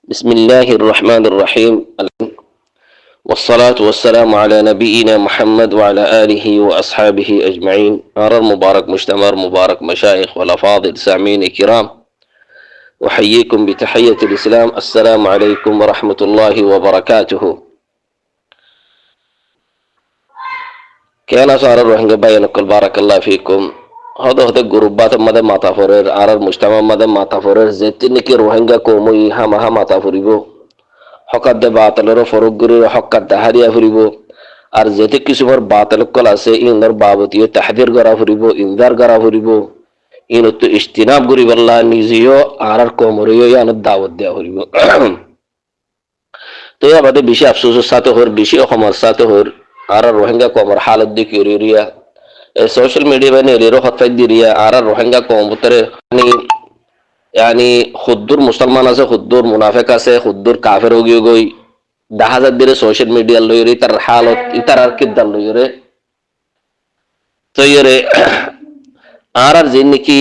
بسم الله الرحمن الرحيم والصلاة والسلام على نبينا محمد وعلى آله وأصحابه أجمعين. أرى المبارك مجتمع مبارك مشايخ والأفاضل سامعين الكرام، أحييكم بتحية الإسلام. السلام عليكم ورحمة الله وبركاته. كان صار الروحنجا بينك بارك الله فيكم. هذا جروبات مدى ما تفرر على المجتمع مدى ما تفرر زيتني كي روحنجا كومي هم تفريبو حقد باطل فروق غري حقد دهريا فريبو আর যেতে কিছু পর বাতিল কল আছে ইনর বাবতীয় তাহদির করা ফুরিব ইনদার করা ফুরিব ইন তো ইস্তিনাব করি বল্লা নিজেও আর কোমরিও ইয়ান দাওয়াত দেয়া ফুরিব। তো আমাদের বেশি আফসোসের সাথে হর বেশি অসমর সাথে হর আর রোহিঙ্গা কমর হালত দেখি রিয়া সোশ্যাল মিডিয়া বানে রেরো হত্যাই দিরিয়া আর রোহিঙ্গা কমতরে यानी खुद्दूर मुसलमान আছে খুদ্দুর মুনাফিক আছে খুদ্দুর কাফের হয়ে গই দেখা যায় দিরে সোশ্যাল মিডিয়া লইরে তার হালত ইতার আর কিদাল লইরে তো ইরে আর জিন কি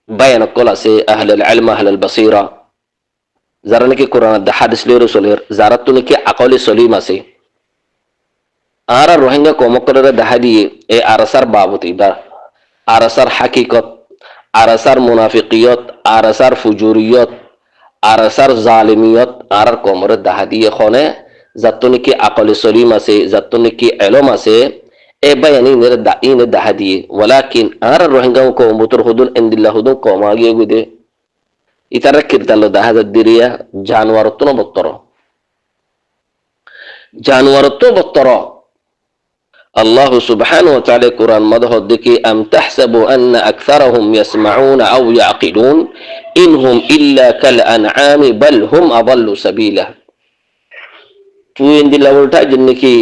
বায়ান কল আছে আহলুল ইলম আহলুল বসীরা যারা নাকি কোরআন দা হাদিস লইরে চলের যারা তো নাকি আকলি সলিম আছে আর রোহিঙ্গা কমকরে দেখা দিয়ে এই আরসার বাবতি দা আরসার হাকিকত আরসার মুনাফিকিয়ত আরসার ফুজুরিয়ত আরসার জালিমিয়ত আর কোমরে দেখা দিয়ে খনে যাতো নাকি আকলি সলিম আছে যাতো নাকি ইলম আছে এ বায়ানি ইনে দেখা দিয়ে ওয়ালাকিন আর রোহিঙ্গা কমবুতর হুদুন ইনদিল্লাহ হুদুন কমা গিয়ে গুদে ইতারা কিরতালো দেখা দিরিয়া জানোয়ারত্ব বত্তর الله سبحانه وتعالى قرآن مده الذكي أم تحسبوا أن أكثرهم يسمعون أو يعقلون إنهم إلا كالأنعام بل هم أضل سبيلا. فوين دي لولتا جنكي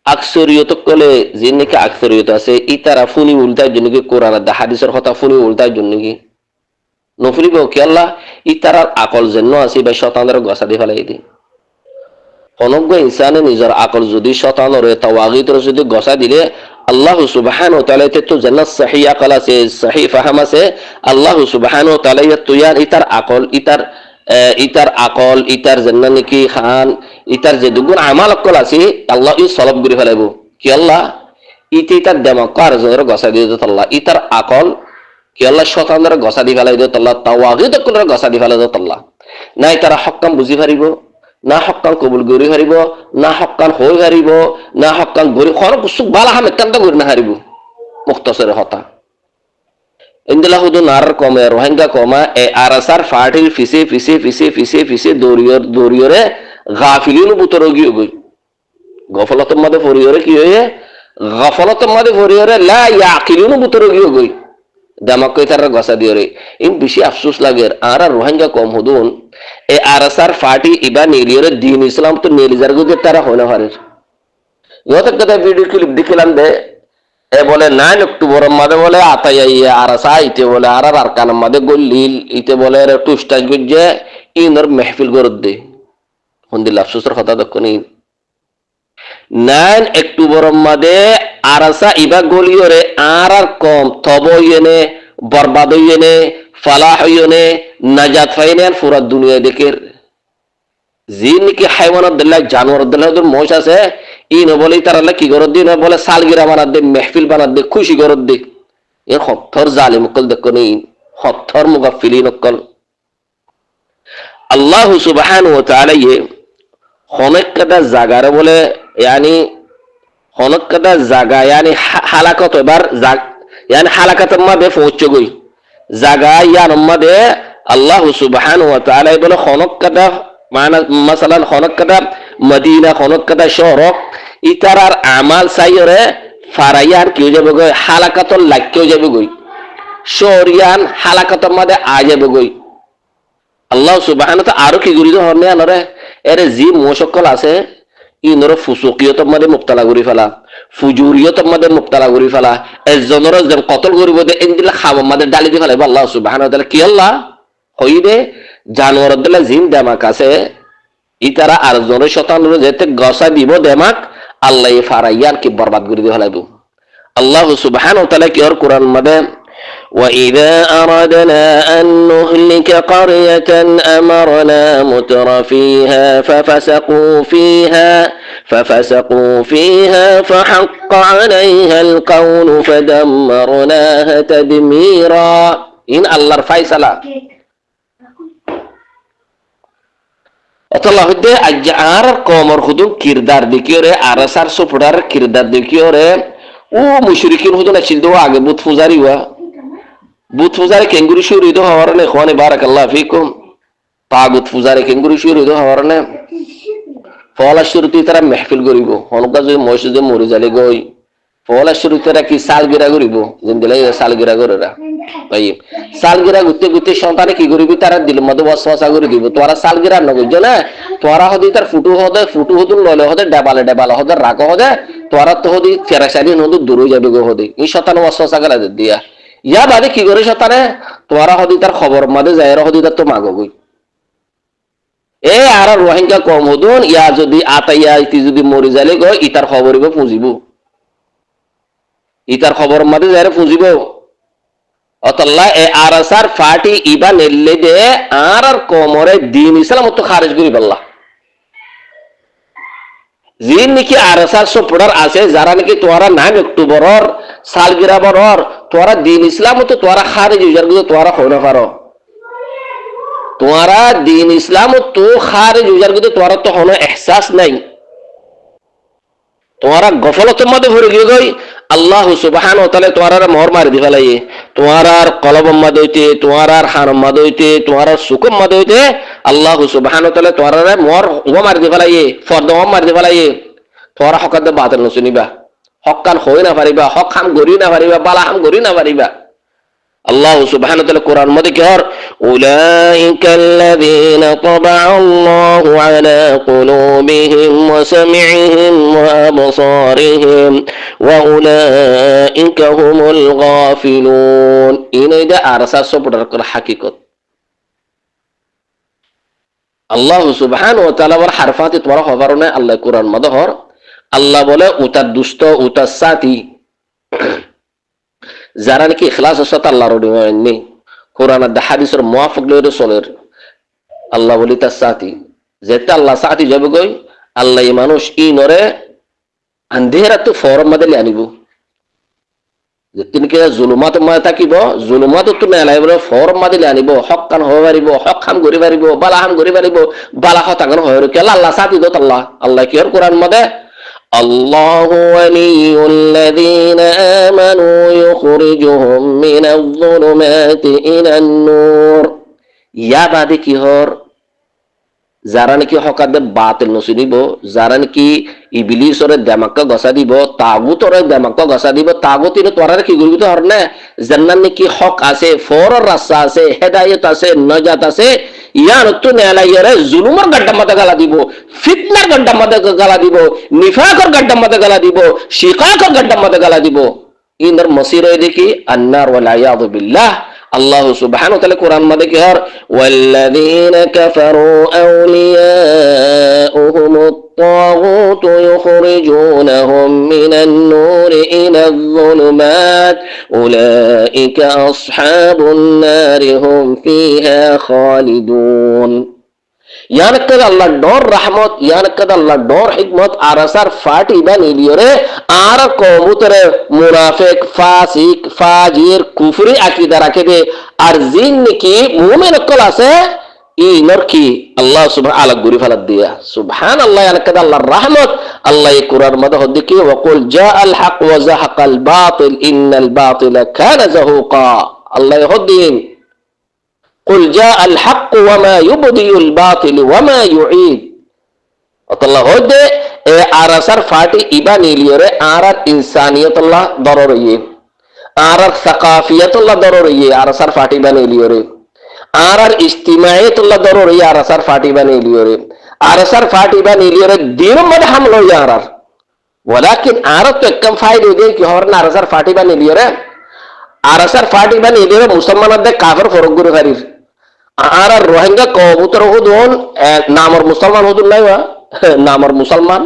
أكثرية كله جنكي أكثرية أسي إترا فوني ولتا جنكي قرآن ده حديث الخطا فوني ولتا جنكي نفري بوكي الله إترا أقل جنو أسي بشيطان در غصة دي فلاي دي অনজ্ঞ ইনসানে নিজের আকল যদি শতানরে তাওয়াগিতর যদি গসা দিলে আল্লাহ সুবহানাহু ওয়া তাআলা তো জান্নাত সহিহ আকল আছে সহিহ ফাহাম আছে আল্লাহ সুবহানাহু ওয়া তাআলা তুয়ার ইতার আকল ইতার জান্নাত কি খান ইতার যে দুগুণ আমাল আকল আছে আল্লাহ ই সলব করে ফেলাইবো কি আল্লাহ ইতার দেমাগ কার জোরে গসা দিয়ে দিত আল্লাহ ইতার আকল কি আল্লাহ শতানরে গসা দি ফেলাই দিত আল্লাহ তাওয়াগিত করে গসা দি ফেলাই দিত আল্লাহ নাই তারা হকাম বুঝি পারিব না হকান কবুল গরি হারিব না হকান হই হারিব না হকান গরি খর কুসুক বালা হামে কান্দা গরি না হারিব মুখতসরে হতা ইনদিল্লাহ হুদু নার কমে রোহিঙ্গা কমা এ আরসার ফাটিল ফিসে দরিয়রে গাফিলিন বুতরগি গই গফলতের মধ্যে ফরিয়রে কি হয়ে গফলতের মধ্যে ফরিয়রে লা ইয়াকিলিন বুতরগি গই দামাক তার গসা দিয়রে ইন বেশি আফসোস লাগে আর রোহিঙ্গা কম হুদুন এ আরসার ফাটি ইবা নীলিয়রে দিন ইসলাম তো নীলিজার গুজে তারা হইনা পারে ইহতে কথা ভিডিও ক্লিপ দেখিলাম দে এ বলে 9 অক্টোবর মাদে বলে আতাইয়া আরসা ইতে বলে আর আরকান মাদে গলিল ইতে বলে টুস্টাজ গুজে ইনর মাহফিল গরদ দে হন্দিল আফসোসের কথা দেখনি 9 অক্টোবর মাদে আরসা ইবা গলিয়রে আর কম তবয়নে বরবাদ হইনে ফালাহ হইনে নাজাত ফাইনে পুরা দুনিয়া দেখে জিন কি হাইওয়ানাত দিল্লাহ জানোয়ার দিল্লাহ মোশ আছে ইন বলে তারা কি গরদ দিন বলে সালগিরা বানাত দে মেহফিল বানাত দে খুশি গরদ দে এর হত্থর জালিম কল দেখনি হত্থর মুগাফিলিন কল আল্লাহ সুবহানাহু ওয়া তাআলা অনেক কথা জাগারে বলে यानी অনেক কথা জাগা यानी হালাকত এবার यानी হালাকতের মধ্যে পৌঁছে গই জাগা ইয়ার মধ্যে আল্লাহ সুবহানাহু ওয়া তাআলা বলে অনেক কথা মানে মাসালান অনেক কথা মদিনা অনেক কথা শহর ইতারার আমাল সাইরে ফারায়ার কি যাবে গই হালাকতর লাক্য যাবে গই শরিয়ান হালাকতের মধ্যে আ যাবে গই আল্লাহ সুবহানাহু ওয়া তাআলা আরো কি করি হনে আনরে এরে জি মুশাক্কাল আছে ইনর ফুসুকিয়তের মধ্যে মুবতালা করি ফেলা ফুজুরিয়তের মধ্যে মুবতালা করি ফেলা এজনর যেন কতল করিব দে ইনদিলা খাব মধ্যে ডালি দি ফেলাইব আল্লাহ সুবহানাহু ওয়া তাআলা কি আল্লাহ হইবে জানোয়ার দিলা জিন দেমাক আছে ইতারা আর জনের শতানর যেতে গসা দিব দেমাক আল্লাহ ফারাইয়ার কি বরবাদ করে দি ফেলাইব আল্লাহ সুবহানাহু ওয়া তাআলা কি আর কোরআন মধ্যে وإذا أردنا أن نهلك قرية أمرنا متر فيها ففسقوا فيها فحق عليها القول فدمرناها تدميرا إن الله الفيصلة Allah hudde ajar komor hudun kirdar dikiore arasar sopudar kirdar dikiore o mushrikin hudun achildo age but fuzari wa but fuzari kenguru shuri do hawarne ikhwani barakallahu fikum tagut fuzari kenguru shuri do hawarne fola shurti tara mahfil goribo honuka je mosjide mori jale goy fola shurti tara ki salgira goribo jindile salgira gorora তাইব সালগিরা গুতে গুতে সন্তানে কি করিবি তারা দিল মধ্যে ওয়াসওয়াসা করে দিব তোরা সালগিরা নগজ না তোরা হদি তার ফুটু হদুন ললে হদে ডাবালে হদে রাগ হদে তোরা তো হদি ফেরাসানি নদু দূর যাবে গো হদি এই শতান ওয়াসওয়াসা করে দিয়া ইয়া বাদে কি করে শতানে তোরা হদি তার খবর মধ্যে যায় হদি তার তো মাগো গই এ আর রোহিঙ্গা কম হদুন ইয়া যদি আতাইয়া ইতি যদি মরি যালে গো ইতার খবরিব পুজিব ইতার খবর মধ্যে যায় পুজিব অতল্লাহ এ আরসার ফাটি ইবা নেল্লে দে আর কোমরে দিন ইসলাম তো খারিজ করি বললা জিন নাকি আরসার সপড়ার আছে যারা নাকি তোরা নাম অক্টোবরর সালগিরা বরর তোরা দিন ইসলাম তো তোরা খারিজ ইজার গুলো তোরা হইনা পারো তোরা দিন ইসলাম তো খারিজ ইজার গুলো তোরা তো হনো এহসাস নাই তোরা গফলতের মধ্যে ভরে গিয়ে গই আল্লাহ সুবহানাহু ওয়া তাআলা তোরার মোহর মারি দি ফেলাইয়ে তোরার কলবম মধ্যে হইতে তোরার হারম মধ্যে হইতে তোরার সুকুম মধ্যে হইতে আল্লাহ সুবহানাহু ওয়া তাআলা তোরার মোহর ও মারি দি ফেলাইয়ে ফরদম মারি দি ফেলাইয়ে তোরা হকাদ বাতিল নসুনিবা হকান হই না পারিবা হক হাম গরি না পারিবা বালা হাম গরি না পারিবা আল্লাহ সুবহানাহু ওয়া তাআলা কোরআন মধ্যে কি হর উলাইকাল্লাযীনা তাবাআল্লাহু আলা কুলুবিহিম ওয়া সামি'ihim ওয়া আবসারিহিম ওয়া উলাইকা হুমুল গাফিলুন ইনাইদা আরসা সপড়ার কর হাকিকত আল্লাহ সুবহানাহু ওয়া তাআলা ওর হারফাতে তোরা খবরনে আল্লাহ কোরআন মধ্যে হর আল্লাহ বলে উতার দুষ্ট উতার সাথী যারা নাকি ইখলাস আছে আল্লাহর নেই কোরআন আর হাদিসের মুওয়াফিক লইরে চলের আল্লাহ বলি তার সাথী যেটা আল্লাহ সাথী যাবে গই আল্লাহ এই মানুষ ই নরে আন্ধেরা তো ফরম মধ্যে আনিব যেতিনকে জুলুমাত মধ্যে থাকিব জুলুমাত তো নেলাই বলে ফরম মধ্যে আনিব হক কান হয়ে পারিব হক খাম করি পারিব বালা হাম করি পারিব বালা হতাঙ্গন হয়ে রকে আল্লাহ সাথী দত আল্লাহ কি আর কোরআন মধ্যে الله ولي الذين آمنوا يخرجهم من الظلمات إلى النور يا بعد কি হর যারা নাকি হকাদে বাতিল নসিব যারা নাকি ইবলিসরে দেমাক্কা গসা দিব তাগুতরে দেমাক্কা গসা দিব তাগুতিনে তোরারে কি করবি তো হর না জান্নাত নাকি হক আছে ফরর রাস্তা আছে হেদায়েত আছে নাজাত আছে ইয়ার তো নেলাইরে জুলুমের গাড্ডা মধ্যে গালা দিব ফিতনার গাড্ডা মধ্যে গালা দিব নিফাকের গাড্ডা মধ্যে গালা দিব শিকাকের গাড্ডা মধ্যে গালা দিব ইনর মসির দেখি আন্নার ওয়াল আয়াযু বিল্লাহ আল্লাহ সুবহানাহু ওয়া তাআলা কোরআন মধ্যে কি হর ওয়াল্লাযীনা কাফারু আউলিয়াউহুমুত তাগুত ইখরিজুনাহুম মিনান নূরি ইলায যুলুমাত উলাইকা আসহাবুন নারি হুম ফিহা খালিদুন ইয়ানকদ আল্লাহ ডর রহমত ইয়ানকদ আল্লাহ ডর হিকমত আরসার ফাটি বানিলিওরে আর কওমুতরে মুনাফিক ফাসিক ফাজির কুফরি আকীদা রাখে দে আর জিন কি মুমিন কল আছে ইনর কি আল্লাহ সুবহানাহু আলা গুরি ফালাত দিয়া সুবহানাল্লাহ ইয়ানকদ আল্লাহর রহমত আল্লাহ এই কুরআন মধ্যে হদিকে ওয়াকুল জাআল হক ওয়া যাহাকাল বাতিল ইন্নাল বাতিলা কানা যাহুকা আল্লাহ হদিন قل جاء الحق وما يبدئ الباطل وما يعيد الله هده আরসার ফাটি ইবা নিলিয়রে আর ইনসানিয়ত আল্লাহ দররিয়ে আর সাকাফিয়ত আল্লাহ দররিয়ে আরসার ফাটি বানিলিয়রে আর ইজতিমাইয়ত আল্লাহ দররিয়ে আরসার ফাটি বানিলিয়রে আরসার ফাটি বানিলিয়রে দিন মধ্যে হামলো ইয়ার ওয়ালাকিন আর তো কম ফায়দা দে কি হর না আরসার ফাটি বানিলিয়রে আরসার ফাটি বানিলিয়রে মুসলমানদের কাফের ফরক গুরে ফারির আর রোহিঙ্গা কবুতর হুদুন নামর মুসলমান হুদুন নাইবা নামর মুসলমান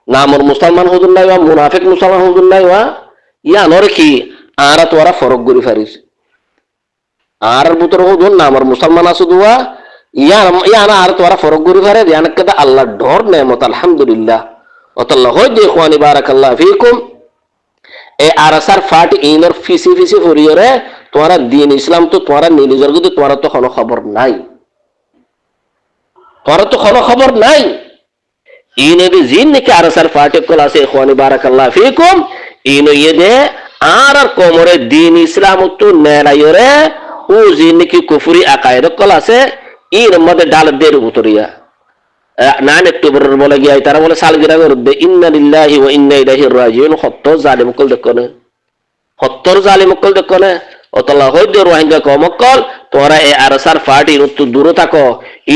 নামর মুসলমান হুদুন নাইবা মুনাফিক মুসলমান হুদুন নাইবা ইয়া নরে কি আরা তোরা ফরক করি ফারিস আর বুতর হুদুন না আমার মুসলমান আছে দুয়া ইয়ানা আর তোরা ফরক করি ফারে ইয়ানা কেদা আল্লাহ ডর নেমত আলহামদুলিল্লাহ অতাল্লাহ হয় যে ইখওয়ানি বারাকাল্লাহ ফিকুম এ আরাসার ফাট ইনর ফিসি ফিসি ফরিয়রে তোরা দিন ইসলাম তো তোরা নিলিজর কিন্তু তোরা তো কোনো খবর নাই তোরা তো কোনো খবর নাই ইনবি জিন নাকি আরাসার ফাটে কল আছে ইখওয়ানি বারাকাল্লাহ ফিকুম ইনো ইয়েদে আর কোমরে দিন ইসলাম তো নেলায়রে ও জিন নাকি কুফরি আকায়েদ কল আছে ইন মধ্যে ডাল দের উতরিয়া নান অক্টোবর বলে গিয়া তারা বলে সালগিরা করবে ইন্না লিল্লাহি ওয়া ইন্না ইলাইহি রাজিউন 70 জালিম কল দেখনে 70 জালিম কল দেখনে অতলা হইদ রোহিঙ্গা কমকল তোরা এ আরসার ফাটি ইনতো দূর থাকো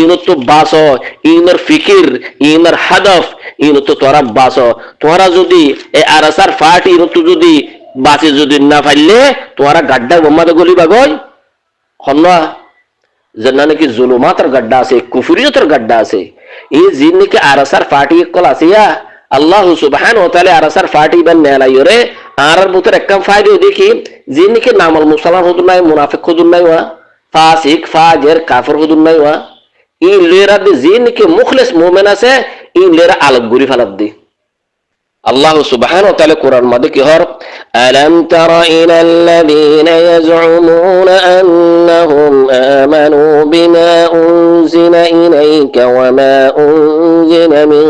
ইনতো বাসো ইনর ফিকির ইনর হাদফ ইনতো তোরা বাসো তোরা যদি এ আরসার ফাটি ইনতো যদি বাসে যদি না ফাইলে তোরা গাড্ডা বোমাতে গলি বাগই হন্না জন্না নাকি জুলুমাতের গাড্ডা আছে কুফরিয়তের গাড্ডা আছে এই জিন নাকি আরসার ফাটি কল আছে ইয়া আল্লাহ সুবহানাহু ওয়া তাআলা আরসার ফাটি বান নেলাইরে আর বুতর একদম ফায়দা দেখি জিন নাকি নামাল মুসলমান হুদুন নাই মুনাফিক হুদুন নাই ওয়া ফাসিক ফাজির কাফির হুদুন নাই ওয়া এই লেরা দি জিন নাকি মুখলিস মুমিন আছে এই লেরা আলোক গুরি ফালাদ দি আল্লাহ সুবহানাহু ওয়া তাআলা কোরআন মধ্যে কি হর আলাম তারা ইলাল্লাযীনা ইয়াজউমুনা আন্নাহুম আমানু বিমা উনজিলা ইলাইকা ওয়া মা উনজিলা মিন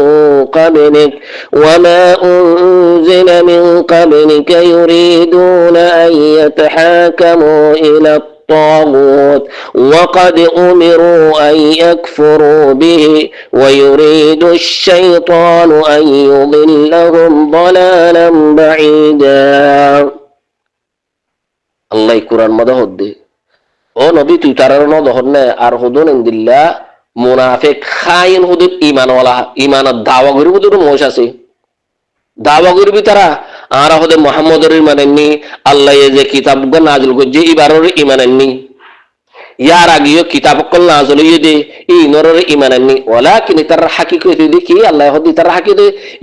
ক্বাবলিক ওয়া মা উনজিলা মিন ক্বাবলিকা ইউরিদুনা আন ইয়াতাহাকামু ইলা الطاغوت وقد أمروا أن يكفروا به ويريد الشيطان أن يضلهم ضلالا بعيدا الله القرآن ماذا هدي ও নবী তুই তারার ন দহনে আর হুদুন ইনদিল্লাহ মুনাফিক খাইন হুদুর ঈমানওয়ালা ঈমানের দাওয়া করি হুদুর মোশ আছে দাওয়া করবি তারা আর হদে মুহাম্মদের ইমানেননি আল্লাহ যে কিতাবগ নাযিল করছে ইবারর ইমানেননি ইয়ার আগেও কিতাবকল নাযিল হইদে ইনরর ইমানেননি ওয়ালাকিন তার হাকিকত দেখি আল্লাহ হদি তার হাকিকত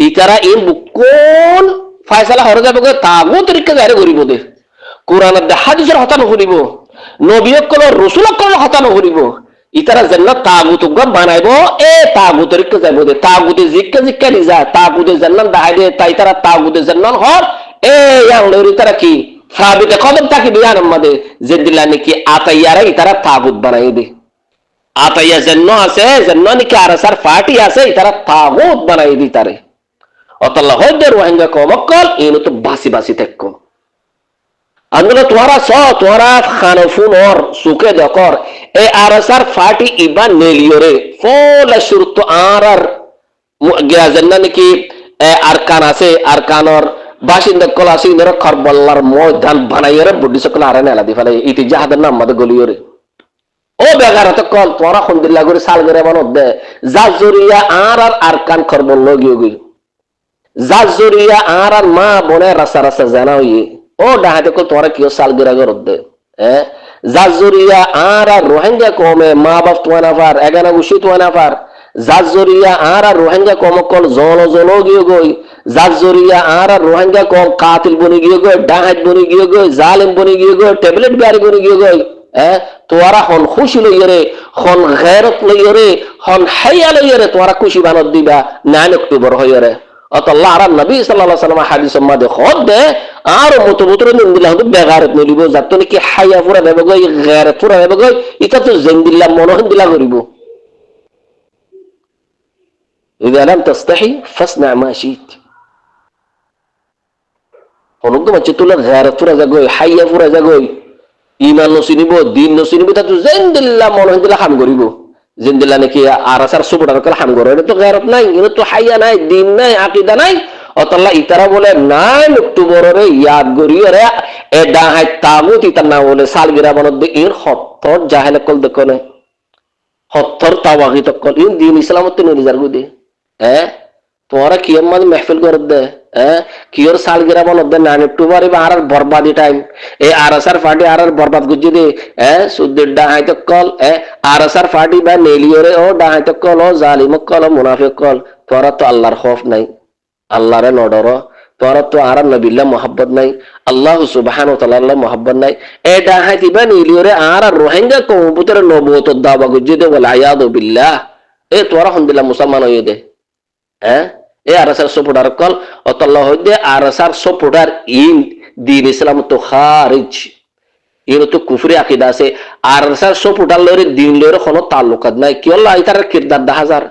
ইতারা ইন বুকুন ফয়সালা হরে যাবে তাগো তরিকা জারি করিব দে কোরআনের হাদিসের হতা নকরিব নবীকল রাসূলকল হতা নকরিব ইতারা জান্নাত তাগুতক বানাইবো এ তাগুতের কে যাইবো দে তাগুতে জিক্কা জিক্কা লিজা তাগুতে জান্নাত দাহাই দে তাই তারা তাগুতে জান্নাত হর এ ইয়াংলের ইতারা কি সাবিতে কদম তাকি বিয়ান আমাদের জিদিল্লাহ নাকি আতাইয়ারা ইতারা তাগুত বানাই দে আতাইয়া জান্নাত আছে জান্নাত নাকি আরসার ফাটি আছে ইতারা তাগুত বানাই দি তারে অতল্লাহ হদের রোহিঙ্গা কমকল ইনো তো বাসি বাসি তেক্কো আন্দোলন তোরা খানফুন ওর সুকে দেখর এ আরসার ফাটি ইবা নেলিয়রে ফলা শুরুত আর গিয়াজান্না নাকি আরকান আছে আরকানর বাসিন্দা কল আছে ইনর কারবালার ময়দান বানাইরে বুদ্ধি সকল আরে নেলা দি ফেলে ইতি জাহাদের নাম মাদে গলিয়রে ও বেগারত কল তোরা খুনদিল্লা করে সালগরে বানদ দে জাজুরিয়া আর আরকান কারবাল লগিও গই জাজুরিয়া আর মা বনে রাসা রাসা জানা হই ও ডাহাতে কল তোরা কিও সালগিরা করদ দে জাজুরিয়া আর রোহিঙ্গা কমে মা বাপ তোয়া নাফার এগানা গুছি তোয়া নাফার জাজুরিয়া আর রোহিঙ্গা কম কল জন জন গিয়ে গই জাজুরিয়া আর রোহিঙ্গা কম কাতিল বনি গিয়ে গই ডাহাত বনি গিয়ে গই জালিম বনি গিয়ে গই ট্যাবলেট গাড়ি বনি গিয়ে গই তোরা হন খুশি লইরে হন গয়রত লইরে হন হাইয়া লইরে তোরা খুশি বানত দিবা 9 অক্টোবর হইরে অতল্লাহ আর নবী সাল্লাল্লাহু আলাইহি ওয়াসাল্লাম হাদিসের মধ্যে খোদ দে আর মুতবুতর নিন্দিল্লাহ তো বেগারত নলিব যাত নাকি হাইয়া পুরা দেব গই গয়রত পুরা দেব গই এটা তো জিন্দিল্লাহ মনহন দিলা করিব ইদা লাম তাস্তাহি ফাসনা মা শিত অনুগ্রহ মত তুলা গয়রত পুরা জাগই হাইয়া পুরা জাগই ঈমান নসিনিব দিন নসিনিব তা তো জিন্দিল্লাহ মনহন দিলা কাম করিব জিন্দিল্লাহ নাকি আরাসার সুবড়ার কল হাম করে এটা তো গয়রত নাই এটা তো হাইয়া নাই দিন নাই আকীদা নাই অতল্লাহ ইতারা বলে 9 অক্টোবরে ইয়াদ গরিয়রে এ ডাহাই তাগুত ইতার না বলে সালগিরা বনদ ইন 70 জাহেল কল দেখনে 70 তাওয়াগিত কল ইন দিন ইসলামত নিজার গুদি তোরা কিয়ম মানে মাহফিল করে দে কিয়র সালগিরা বনদ 9 অক্টোবর এ আর বরবাদি টাইম এ আরসার ফাটি আর বরবাদ গুজি দে সুদ্দির ডাহাই তো কল আরসার ফাটি বা নেলিয়রে ও ডাহাই তো কল ও জালিম কল ও মুনাফিক কল তোরা তো আল্লাহর খৌফ নাই আল্লাহরে নডর তোরা তো আর নবিল্লাহ মোহাব্বত নাই, আল্লাহ সুবহানাহু ওয়া তাআলা মোহাব্বত নাই। এ ডাহাতি বা নীলিওরে আর রোহিঙ্গা কমপুতরে নবুয়ত দাবা গুজিদে ওয়াল আয়াদু বিল্লাহ। এ তোরা হনবিল্লাহ মুসলমান হইয়ে দে, হ্যাঁ এ আরসার সপুটার কল অতল্লাহ হইদে আরসার সপুটার ইন দিন ইসলাম তো খারিজ, ইন তো কুফরি আকিদা আছে। আরসার সপুটার লরে দিন লরে কোনো তাল্লুকাত নাই। কি আল্লাহ ইতার কিরদার 10,000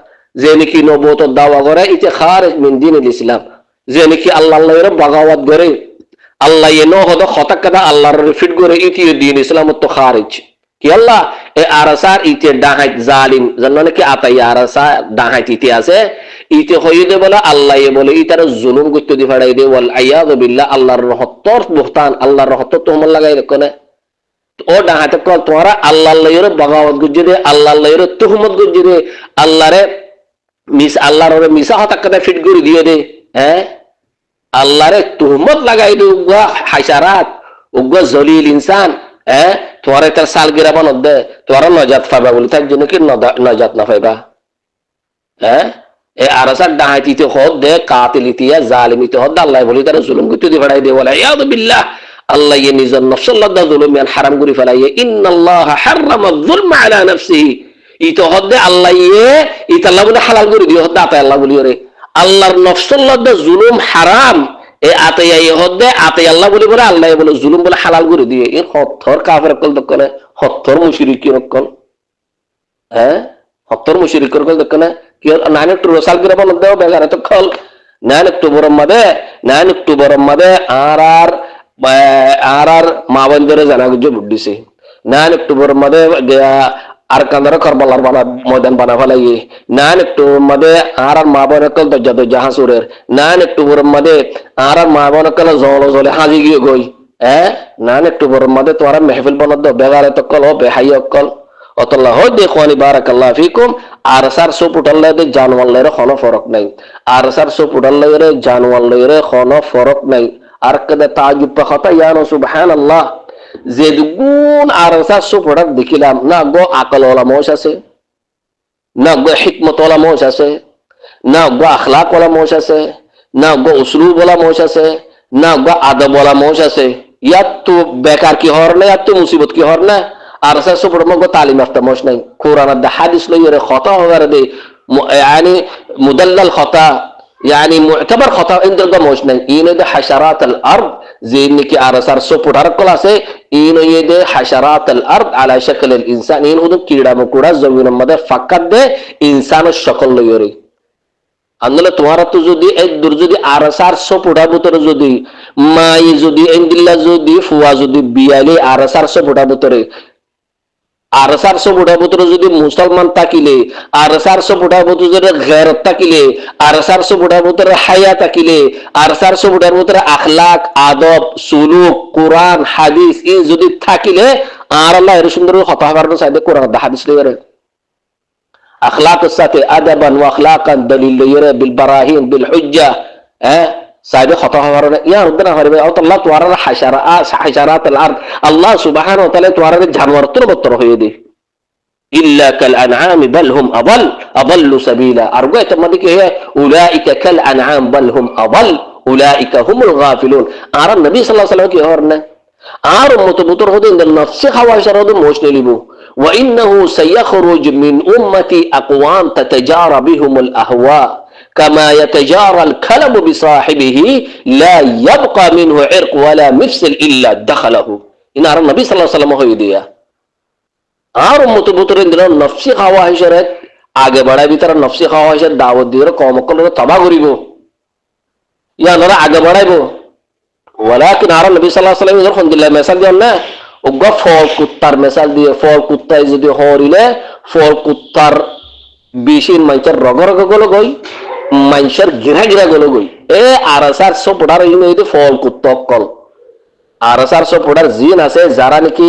যে নাকি নবুয়ত দাওয়া করে ইতে খারিজ মিন দিনিল ইসলাম, যে নাকি আল্লাহ লরে বাগাওয়াত করে আল্লাহ এনো হদ খতা কাদা আল্লাহর ফিট করে ইতি দিন ইসলাম তো খারিজ। কি আল্লাহ এ আরসার ইতে ডাহাইত জালিম জানো নাকি আতাই আরসা ডাহাইত ইতে আছে ইতে হইদে বলে আল্লাহ বলে ইতার জুলুম করতে দি ফাড়াই দে ওয়াল আয়াযু বিল্লাহ। আল্লাহর রহমতর বুহতান, আল্লাহর রহমত তোমরা লাগাই দেখনে ও ডাহাতে কল তোমরা আল্লাহ লইরে বাগাওয়াত গুজি দে, আল্লাহ লইরে তুহমত গুজি দে, আল্লাহরে মিস আল্লাহর মিসা হতা কাদা ফিট করে দিয়ে দে, হ্যাঁ আল্লাহরে তুহমত লাগাই দে উগা হাশারাত উগা জলিল ইনসান, হ্যাঁ তোরা তার সালগিরা বানত দে তোরা নজাত পাবা বলে তার জন্য কি নজাত না পাইবা। হ্যাঁ এ আরসার ডাহাইতিতে হদ দে কাতিলিতিয়া জালিমিতে হদ আল্লাহ বলি তারা জুলুম করতে দি ফেলাই দে বলে ইয়াদু বিল্লাহ। আল্লাহ ইয়ে নিজের নফসল্লাহ জুলুম ইয়ান হারাম করে ফেলাইয়ে ইন্নাল্লাহ হাররামা যুলমা আলা নাফসিহি। ইতো হদ দে আল্লাহ ইয়ে ইতা আল্লাহ বলে হালাল করে দিও হদ আতা আল্লাহ বলি ওরে আল্লাহর নফসল্লাহ জুলুম হারাম এ আতাইয়া হদে আতাই আল্লাহ বলি বলে আল্লাহ বলে জুলুম বলে হালাল করে দিয়ে এর হত্থর কাফের কল দকনে হত্থর মুশরিকির কল, হ্যাঁ হত্থর মুশরিকির কল দকনে কি নান একটু রসাল গিরা বল দাও বেগারে তো কল নান একটু বরম মাদে আর মা বন্ধরে জানা গুজে বুদ্ধিছে নান একটু বরম মাদে আর কান্দরে করবালার বানা ময়দান বানা ফেলাইয়ে নান একটু মাদে আর মা বোনের কল দজ্জা জাহাসুরের নান একটু বরম মাদে আর মা বোনের কল জলে জলে হাজি গিয়ে গই, হ্যাঁ নান একটু বরম মাদে তোরা মেহফিল বনদ বেগারে তো কল ও বেহাই কল অতল্লাহ হয় দেখোয়ানি বারাকাল্লাহ ফিকুম। আরসার সপুটাল্লাহ দে জানওয়াল্লাহরে কোনো ফরক নাই, আরসার সপুটাল্লাহরে জানওয়াল্লাহরে কোনো ফরক নাই। আর কদে তাজ্জুব কথা ইয়ানো সুবহানাল্লাহ যে দুগুণ আরসার সপুটার দেখিলাম না গো আকল ওলা মোশ আছে, না গো হিকমত ওলা মোশ আছে, না গো আখলাক ওলা মোশ আছে, না গো উসলুব ওলা মোশ আছে, না গো আদব ওলা মোশ আছে। ইয়াত তো বেকার কি হর না, ইয়াত তো মুসিবত কি হর না। আর সপুর মগো তালিম আফতা মোশ নাই কোরআন দা হাদিস লইরে খতা হওয়ার দে يعني مدلل خطا يعني معتبر خطا عند موش নাই ইন দে হাশারাত আল আরদ যে নাকি আরসার সপুটার ক্লাসে ইন দে হাশারাত আল আরদ আলা শাকল আল ইনসান ইন হুদু কিড়া মকুড়া জমিনের মধ্যে ফাকাত দে ইনসানের শকল লইরে আন্দলে তোমার তো যদি এক দূর যদি আরসার সপুটা ভিতরে যদি মাই যদি এন্দিল্লা যদি ফুয়া যদি বিয়ালে আরসার সপুটা ভিতরে আরসার সপুটা ভিতরে যদি মুসলমান থাকিলে আরসার সপুটা ভিতরে যদি গয়রত থাকিলে আরসার সপুটা ভিতরে হায়া থাকিলে আরসার সপুটার ভিতরে আখলাক আদব সুলুক কোরআন হাদিস এই যদি থাকিলে আর আল্লাহ এর সুন্দর কথা হবার চাইবে কোরআন হাদিস লইরে اخلاق الساتي ادبا واخلاقا دليل يرى بالبراهين بالحجه صاحب خطا ورنا يا ربنا هربا او الله توارى حشرات الارض الله سبحانه وتعالى توارى جانور تربطر هيدي الا كالانعام بل هم اضل سبيلا ارجو تمدك هي اولئك كالانعام بل هم اضل اولئك هم الغافلون ار النبي صلى الله عليه وسلم كي هورنا ار متبطر هدي ان النفس خواشر هدي موش نليبو وإنه سيخرج من أمتي أقوام تتجارى بهم الأهواء كما يتجارى الكلب بصاحبه لا يبقى منه عرق ولا مفصل إلا دخله إن أرى النبي صلى الله عليه وسلم هو يديا আর মতবুতরের দিন নফসি খাওয়াহিসের আগে বাড়াই ভিতরে নফসি খাওয়াহিসের দাওয়াত দিয়ে কম কল তবা করিব ইয়ানরা আগে বাড়াইব ওয়ালাকিন আর নবী সাল্লাল্লাহু আলাইহি ওয়াসাল্লাম যখন দিলা মেসাল দেন না ওগা ফল কুত্তার মেসাল দিয়ে ফল কুত্তায় যদি হরিলে ফল কুত্তার বিশিন মাইচার রগরগ গলো গই মাইচার গিরা গিরা গলো গই এ আরসার সপড়ার ইনে এই ফল কুত্তক কল আরসার সপড়ার জিন আছে যারা নাকি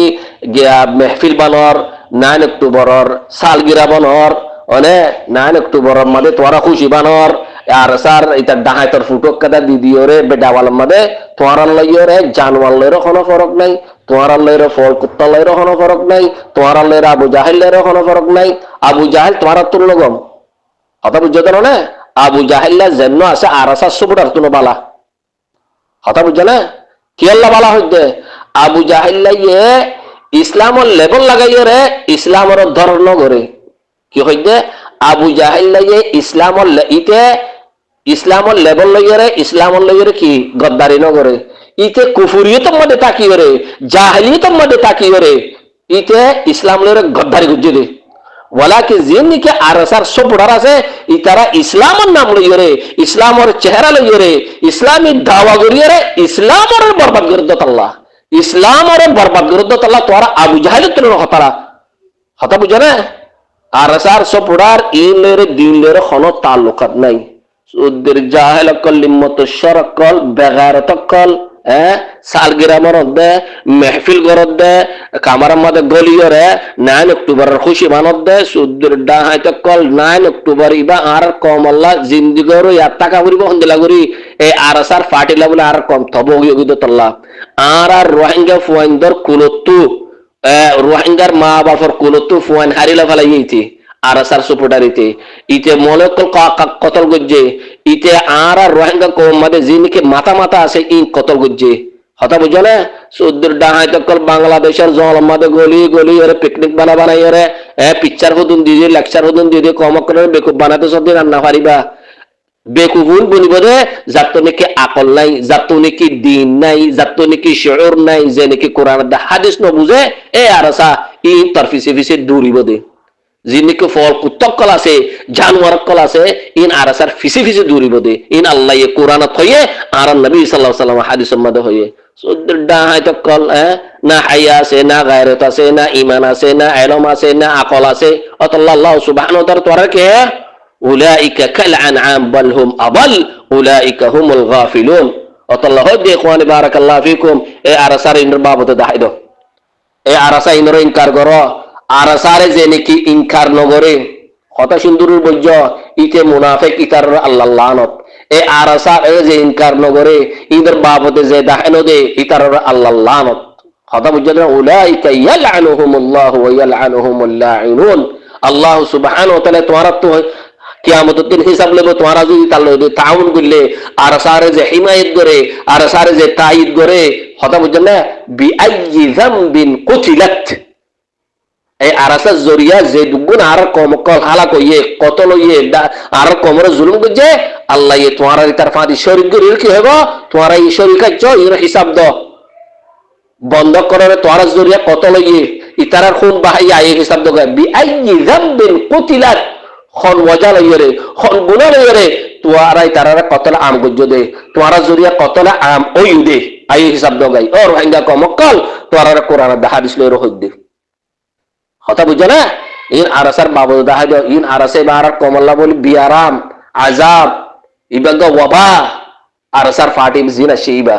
মেহফিল বানর 9 অক্টোবরর সালগিরা বানর অনে 9 অক্টোবরর মধ্যে তোরা খুশি বানর আরসার এটা ডাহাইতর ফুটক কাদা দিদিওরে বেডাওয়াল মধ্যে তোরা লইরে জানওয়াল লইরে কোনো ফরক নাই তোমার আল্লাহর ফল কুত্তা লইরে কোনো ফরক নাই তোমার আল্লাহর আবু জাহেল লইরে কোনো ফরক নাই আবু জাহেল তোমার তুল গম কথা বুঝতে না আবু জাহেল জন্য আছে আরসার সপুটার তুনো বালা কথা বুঝছে না? কি আল্লাহ বলা হইতে আবু জাহিল্লাইয়ে ইসলামর লেবল লাগাইয়ে রে ইসলামর ধর্ম করে কি হইতে আবু জাহিল্লাইয়ে ইসলামর ইতে ইসলামর লেবল লইয়ে রে ইসলামর লইয়ে কি গদ্দারি নগরে ইতে কুফুরিয়তের মধ্যে তাকিয়ে রে জাহিলিয়তের মধ্যে তাকিয়ে রে ইতে ইসলাম লইয়ে গদ্দারি গুজে দে বলা কি জিনকে আরসার সবুড়ার আছে ইতারা ইসলামের নাম লইয়ে রে ইসলামের চেহারা লইয়ে রে ইসলামী দাওয়া করিয়ে রে ইসলামের বরবাদ করে দত আল্লাহ ইসলামের বরবাদ করে দত আল্লাহ তোরা আবু জাহেলের তুলনা হতারা হতা বুঝে না আরসার সবুড়ার ইন লইয়ে দিন লইয়ে কোনো তাল্লুকাত নাই উদ্দের জাহেল কল লিম্মত শরকল বেগারত কল সালগিরামর দে মেহফিল গরত দে কামার মধ্যে গলিয়রে 9 অক্টোবরের খুশি মানত দে সুদ্দুর ডাহাইতে কল 9 অক্টোবর ইবা আর কম আল্লাহ জিন্দিগর ইয়াত টাকা করিব হন্দিলা করি এই আরসার ফাটিলা বলে আর কম থব গিয়ে তল্লা আর রোহিঙ্গা ফুয়াইন্দর কুলত্তু রোহিঙ্গার মা বাপর কুলত্তু ফুয়াইন হারিলা ফেলাইয়েছি আরসার সুপুটারিতে ইতে মলকল কতল গজ্জে ইতে আর রোহিঙ্গা কম মাদে জিনকে মাথা মাথা আছে ইন কতল গজ্জে হতা বুঝো না সুদ্দুর ডাহাই তকল বাংলাদেশের জল মাদে গলি গলি ওরে পিকনিক বানাই ওরে পিকচার হুদুন দিয়ে লেকচার হুদুন দিয়ে কম করে বেকুব বানাতে সব রান্না পারিবা বেকুবুল বলিব রে যাত নাকি আকল নাই যাত নাকি দিন নাই যাত নাকি শিউর নাই যে নাকি কোরআন হাদিস ন বুঝে আরসা ই তরফিসে ফিসে দূরিব দে জিনিকে ফল কুত্তক কল আছে জানোয়ার কল আছে ইন আরসার ফিসি ফিসি দূরিব দে ইন আল্লাহ ইয়ে কোরআনত হইয়ে আর নবী সাল্লাল্লাহু আলাইহি ওয়াসাল্লাম হাদিসের মধ্যে হইয়ে সুদ্দা হাইত কল না হায়া আছে না গায়রত আছে না ঈমান আছে না ইলম আছে না আকল আছে আল্লাহ সুবহানাহু ওয়া তাআলা তোরা কে উলাইকা কাল আনআম বাল হুম আবাল উলাইকা হুমুল গাফিলুন আল্লাহ দে ইখওয়ানি বারাকাল্লাহু ফিকুম আরসার ইনর বাবতে দাইদো আরসা ইনর ইনকার করো আরসারে যে নাকি ইনকার নগরে কত সুন্দর বলছ ইতে মুনাফিক ইতার আল্লাহ লানত আরসা যে ইনকার নগরে ইদের বাবতে যে দাহানো দে ইতার আল্লাহ লানত কথা বুঝছ না উলাইকা ইয়ালআনুহুমুল্লাহু ওয়া ইয়ালআনুহুমুল লাঈনুন আল্লাহ সুবহানাহু ওয়া তাআলা তোমার তো কিয়ামতের দিন হিসাব লব তোমার যদি তাল্লো তাউন করলে আরসারে যে হিমায়ত করে আরসারে যে তাইদ করে কথা বুঝছ না বিআইয়ি যামবিন কুতিলাত এই আরসার জরিয়া যে দুগুণ আর কম কল হালাক হইয়ে কতল হইয়ে আর কমর জুলুম করছে আল্লাহ ইয়ে তোমার তার ফাঁদি শরীর গরির কি হইব তোমার এই শরীর কাজ এর হিসাব দ বন্ধ করে তোমার জরিয়া কতল হইয়ে ইতারার খুন বাহাইয়া এই হিসাব দ বিআইয়ি যামবিন কুতিলাত খন ওয়াজা লইয়ে রে খন গুনাহ লইয়ে রে তোমারাই তারার কতল আম গজ্জ দে তোমার জরিয়া কতল আম ওই দে এই হিসাব দ গাই ও রোহিঙ্গা কমকল তোমার কোরআন দা হাদিস লইর হই দে কথা বুঝছো না ইন আরসার বাবু দাহাজ ইন আরসে বার কমল্লা বলি বিয়ারাম আজাব ইবাগ ওয়াবা আরসার ফাটি জিনা শিবা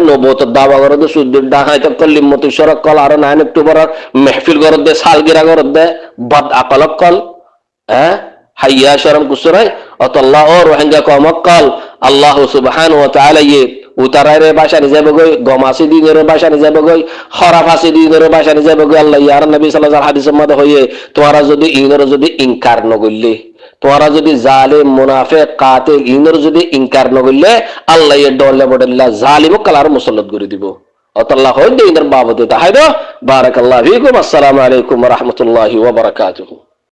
নবত দাবা করে দে সুদ্দুর ডাহাই তো কলিমত শরক কল আর 9 অক্টোবর মাহফিল করে দে সালগিরা করে দে বদ আকলক কল হাইয়া শরম কুসরাই আল্লাহ ও রোহিঙ্গা কমকল আল্লাহ সুবহানাহু ওয়া তাআলা ইয়ে উতারারে বাসা নিয়ে যাবে গই গমাসি দিনের বাসা নিয়ে যাবে গই খরাফাসি দিনের বাসা নিয়ে যাবে গই আল্লাহ ইয়ার নবী সাল্লাল্লাহু আলাইহি হাদিসের মধ্যে হইয়ে তোমরা যদি ইনর যদি ইনকার ন করলে তোমরা যদি জালিম মুনাফিক কাতিল ইনর যদি ইনকার ন করলে আল্লাহ এর ডলে বডল্লা জালিম কালার মুসল্লত করে দিব আল্লাহ হইতে ইনর বাবতে তাহাইদো বারাকাল্লাহু ফিকুম আসসালামু আলাইকুম ওয়া রাহমাতুল্লাহি ওয়া বারাকাতুহু।